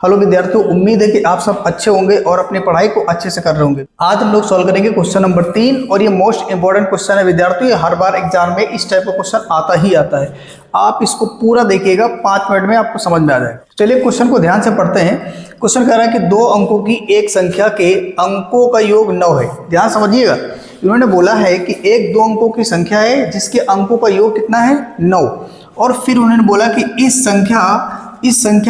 Hello विद्यार्थियों, उम्मीद है कि आप सब अच्छे होंगे और अपनी पढ़ाई को अच्छे से कर रहे होंगे। आज हम लोग सॉल्व करेंगे क्वेश्चन नंबर 3 और ये मोस्ट इंपॉर्टेंट क्वेश्चन है विद्यार्थियों। ये हर बार एग्जाम में इस टाइप का क्वेश्चन आता ही आता है। आप इसको पूरा देखिएगा, 5 मिनट में आपको समझ में आ जाएगा। चलिए क्वेश्चन को ध्यान से पढ़ते हैं। क्वेश्चन कह रहा है कि 2 अंकों की एक संख्या के अंकों का योग 9 है। ध्यान समझिएगा, इन्होंने बोला है कि एक 2 अंकों की संख्या है जिसके अंकों का योग कितना है 9, और फिर उन्होंने बोला कि इस संख्या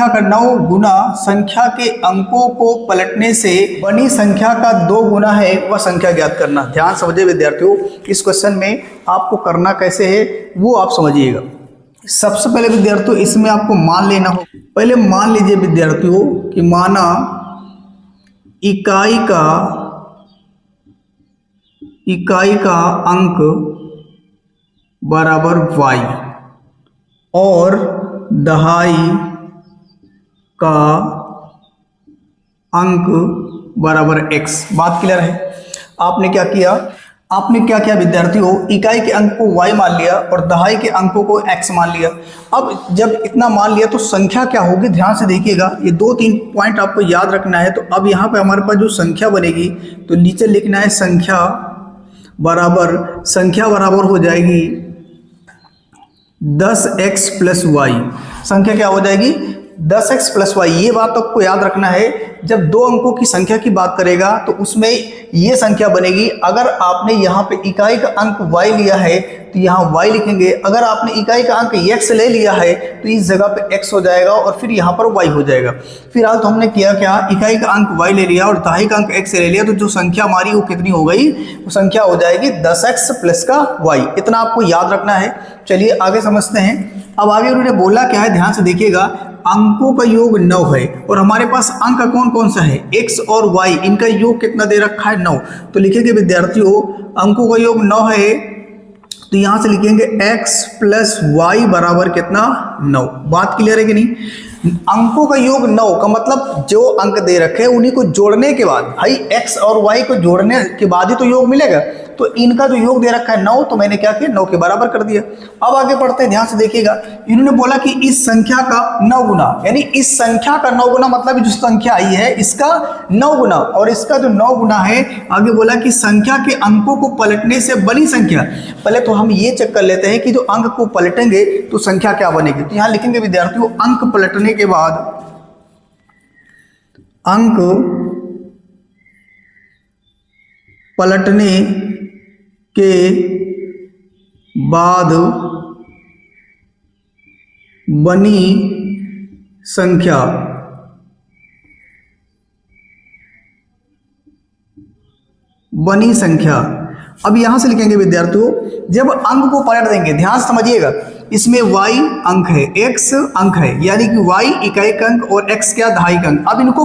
का 9 गुना संख्या के अंकों को पलटने से बनी संख्या का 2 गुना है वह संख्या ज्ञात करना। ध्यान समझिए विद्यार्थियों, इस क्वेश्चन में आपको करना कैसे है वो आप समझिएगा। सबसे पहले विद्यार्थियों इसमें आपको मान लेना हो। पहले मान लीजिए विद्यार्थियों कि माना इकाई का अंक बराबर y और दहाई का अंक बराबर x। बात क्लियर है? आपने क्या किया विद्यार्थियों, इकाई के अंक को y मान लिया और दहाई के अंकों को x मान लिया। अब जब इतना मान लिया तो संख्या क्या होगी, ध्यान से देखिएगा। ये 2-3 पॉइंट आपको याद रखना है। तो अब यहाँ पे हमारे पास जो संख्या बनेगी तो नीचे लिखना है संख्या बराबर हो जाएगी 10x प्लस y। संख्या क्या हो जाएगी 10x प्लस y। ये बात आपको याद रखना है, जब 2 अंकों की संख्या की बात करेगा तो उसमें ये संख्या बनेगी। अगर आपने यहाँ पे इकाई का अंक y लिया है तो यहाँ y लिखेंगे। अगर आपने इकाई का अंक x ले लिया है तो इस जगह पे x हो जाएगा और फिर यहाँ पर y हो जाएगा। फिलहाल तो हमने किया क्या, इकाई का अंक y ले लिया और दहाई का अंक x ले लिया, तो जो संख्या हमारी वो कितनी हो गई, वो संख्या हो जाएगी 10x प्लस का y। इतना आपको याद रखना है। चलिए आगे समझते हैं। अब आगे उन्होंने बोला क्या है, ध्यान से देखिएगा। अंकों का योग 9 है और हमारे पास अंक कौन कौन सा है, x और y। इनका योग कितना दे रखा है 9। तो लिखेंगे विद्यार्थियों अंकों का योग 9 है तो यहां से लिखेंगे x प्लस वाई बराबर कितना 9। बात क्लियर है कि नहीं? अंकों का योग 9 का मतलब जो अंक दे रखे हैं उन्हीं को जोड़ने के बाद, भाई x और y को जोड़ने के बाद ही तो योग मिलेगा। तो इनका जो योग दे रखा है 9, तो मैंने क्या किया 9 के बराबर कर दिया। अब आगे बढ़ते हैं, ध्यान से देखिएगा। इन्होंने बोला कि इस संख्या का 9 गुना, यानी इस संख्या का 9 गुना मतलब जो संख्या आई है इसका 9 गुना, और इसका जो 9 गुना है आगे बोला कि संख्या के अंकों को पलटने से बनी संख्या। पहले तो हम ये चेक कर लेते हैं कि जो अंक को पलटेंगे तो संख्या क्या बनेगी। तो यहां लिखेंगे विद्यार्थियों अंक पलटने के बाद बनी संख्या अब यहां से लिखेंगे विद्यार्थियों जब अंक को पलट देंगे। ध्यान से समझिएगा, इसमें y अंक है, x अंक है, यानी कि y इकाई का अंक और x क्या दहाई का अंक। अब इनको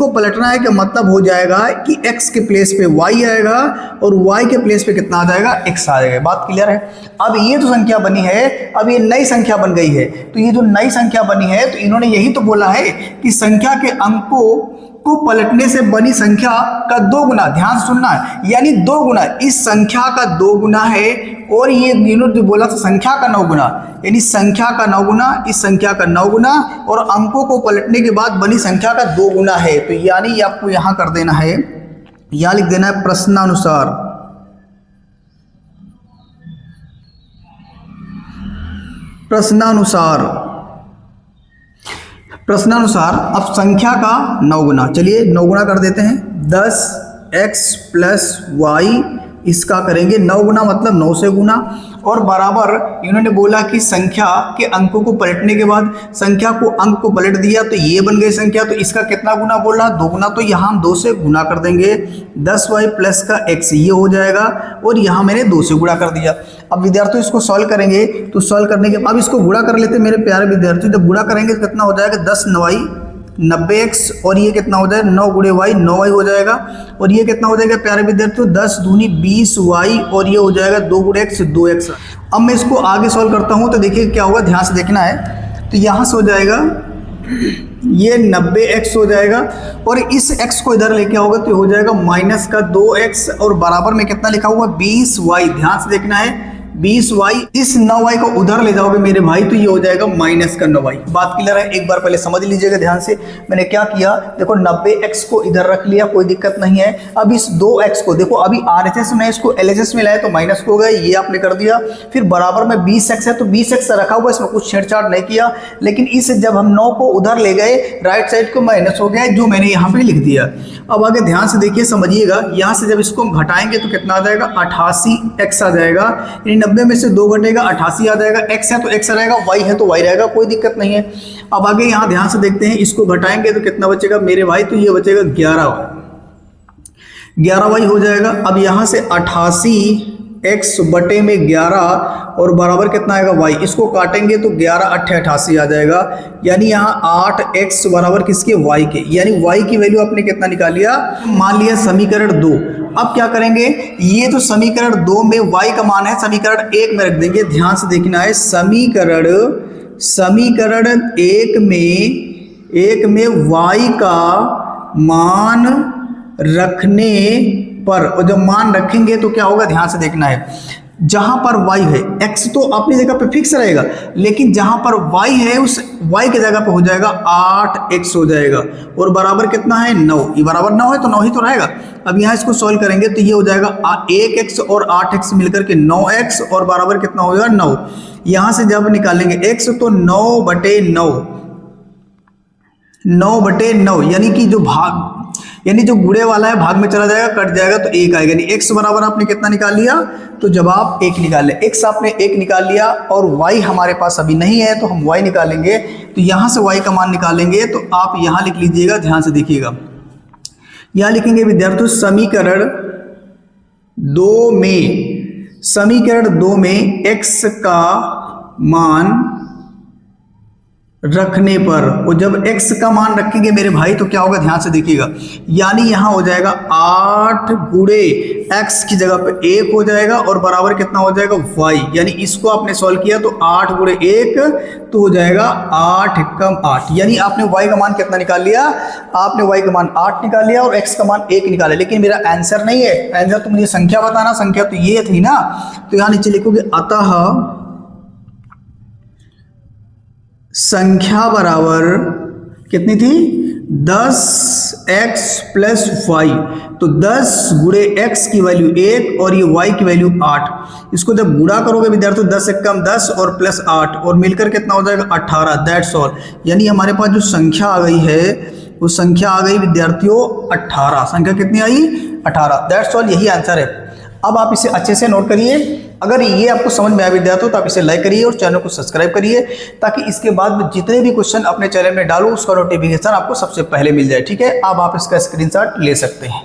पलटना है कि मतलब हो जाएगा कि x के प्लेस पे y आएगा और y के प्लेस पे कितना आ जाएगा, x आ जाएगा। बात क्लियर है? अब ये जो संख्या बनी है, अब ये नई संख्या बन गई है। तो ये जो नई संख्या बनी है तो इन्होंने यही तो बोला है कि संख्या के अंकों को पलटने से बनी संख्या का 2 गुना। ध्यान सुनना है, यानी 2 गुना इस संख्या का 2 गुना है, और ये इन्होंने जो बोला था संख्या का 9 गुना, यानी संख्या का 9 गुना इस संख्या का 9 गुना और अंकों को पलटने के बाद बनी संख्या का 2 गुना है। तो यानी आपको यहां कर देना है, यहां लिख देना है प्रश्नानुसार अब संख्या का 9 गुना। चलिए 9 गुना कर देते हैं। 10x प्लस वाई, इसका करेंगे 9 गुना मतलब 9 से गुना, और बराबर इन्होंने बोला कि संख्या के अंकों को पलटने के बाद संख्या को अंक को पलट दिया तो ये बन गई संख्या। तो इसका कितना गुना बोल रहा, 2 गुना। तो यहाँ हम 2 से गुना कर देंगे। 10y प्लस का x ये हो जाएगा, और यहाँ मैंने 2 से गुणा कर दिया। अब विद्यार्थियों इसको सॉल्व करेंगे तो सॉल्व करने के बाद इसको गुणा कर लेते मेरे प्यारे विद्यार्थियों। जब गुणा करेंगे तो कितना हो जाएगा 10 9y 90x, और ये कितना हो जाएगा 9 गुणे y 9y हो जाएगा, और ये कितना हो जाएगा प्यारे विद्यार्थियों 10 दूनी 20y, और ये हो जाएगा 2 गुणे x 2x। अब मैं इसको आगे सॉल्व करता हूँ तो देखिए क्या होगा, ध्यान से देखना है। तो यहाँ से हो जाएगा ये 90x हो जाएगा, और इस x को इधर लेके आओगे तो हो जाएगा माइनस का 2x, और बराबर में कितना लिखा हुआ 20y। ध्यान से देखना है 20y, इस 9y को उधर ले जाओगे मेरे भाई तो ये हो जाएगा माइनस का 9y। बात क्लियर है? एक बार पहले समझ लीजिएगा ध्यान से। मैंने क्या किया, देखो 90x को इधर रख लिया, कोई दिक्कत नहीं है। अब इस 2x को देखो, अभी RHS में इसको LHS में लाए तो माइनस हो गए, ये आपने कर दिया। फिर बराबर में 20x है तो 20x रखा हुआ, इसमें कुछ छेड़छाड़ नहीं किया। लेकिन इस जब हम 9 को उधर ले गए राइट साइड को माइनस हो गया, जो मैंने यहाँ पे लिख दिया। अब आगे ध्यान से देखिए, समझिएगा। यहाँ से जब इसको हम घटाएंगे तो कितना आ जाएगा, 88x आ जाएगा। यानी 90 में से 2 घटेगा, 88 आ जाएगा। x है तो x रहेगा, y है तो y रहेगा, कोई दिक्कत नहीं है। अब आगे यहाँ ध्यान से देखते हैं, इसको घटाएंगे तो कितना बचेगा मेरे भाई, तो ये बचेगा 11y हो जाएगा। अब यहाँ से 88x बटे में 11 और बराबर कितना आएगा y, इसको काटेंगे तो 11 8 88 आ जाएगा। यानी यहाँ 8x बराबर किसके, y के। यानी y की वैल्यू आपने कितना निकाल लिया, मान लिया समीकरण 2। अब क्या करेंगे, ये तो समीकरण 2 में y का मान है, समीकरण 1 में रख देंगे। ध्यान से देखना है, समीकरण 1 में y का मान रखने पर, और जब मान रखेंगे तो क्या होगा, ध्यान से देखना है। जहां पर y है, x तो अपनी जगह पे फिक्स रहेगा, लेकिन जहां पर y है उस y की जगह पे हो जाएगा 8x हो जाएगा, और बराबर कितना है 9। ये बराबर 9 है तो 9 ही तो रहेगा। अब यहाँ इसको सॉल्व करेंगे तो ये हो जाएगा 1x और 8x मिलकर के 9x, और बराबर कितना हो जाएगा 9। यहाँ से जब निकालेंगे x तो 9 बटे 9, यानी कि जो भाग, यानी जो गुणे वाला है भाग में चला जाएगा, कट जाएगा तो 1 आएगा। यानी x बराबर आपने कितना निकाल लिया, तो जवाब 1 निकाल लिया। x आपने 1 निकाल लिया, और y हमारे पास अभी नहीं है तो हम y निकालेंगे। तो यहाँ से y का मान निकालेंगे तो आप यहाँ लिख लीजिएगा, ध्यान से देखिएगा। यहाँ लिखेंगे विद्यार्थियों, समीकरण 2 में x का मान रखने पर, और जब x का मान रखेंगे मेरे भाई तो क्या होगा, ध्यान से देखिएगा। यानी यहाँ हो जाएगा 8 गुणे x की जगह पे 1 हो जाएगा, और बराबर कितना हो जाएगा y। यानी इसको आपने सॉल्व किया तो 8 गुणे 1 तो हो जाएगा 8 कम 8। यानी आपने y का मान कितना निकाल लिया, आपने y का मान 8 निकाल लिया और x का मान 1 निकाला। लेकिन मेरा आंसर नहीं है, आंसर तो मुझे संख्या बताना, संख्या तो ये थी ना। तो यहाँ नीचे लिखोगे, अतः संख्या बराबर कितनी थी, 10x प्लस y। तो 10 गुणे x की वैल्यू 1 और ये y की वैल्यू 8। इसको जब गुणा करोगे विद्यार्थियों, 10 एक कम 10 और प्लस 8 और मिलकर कितना हो जाएगा 18। That's all. यानी हमारे पास जो संख्या आ गई है वो संख्या आ गई विद्यार्थियों 18। संख्या कितनी आई, 18। दैट्स ऑल, यही आंसर है। अब आप इसे अच्छे से नोट करिए। अगर ये आपको समझ में आया विद्यार्थियों तो आप इसे लाइक करिए और चैनल को सब्सक्राइब करिए, ताकि इसके बाद में जितने भी क्वेश्चन अपने चैनल में डालूं उसका नोटिफिकेशन आपको सबसे पहले मिल जाए। ठीक है, अब आप इसका स्क्रीनशॉट ले सकते हैं।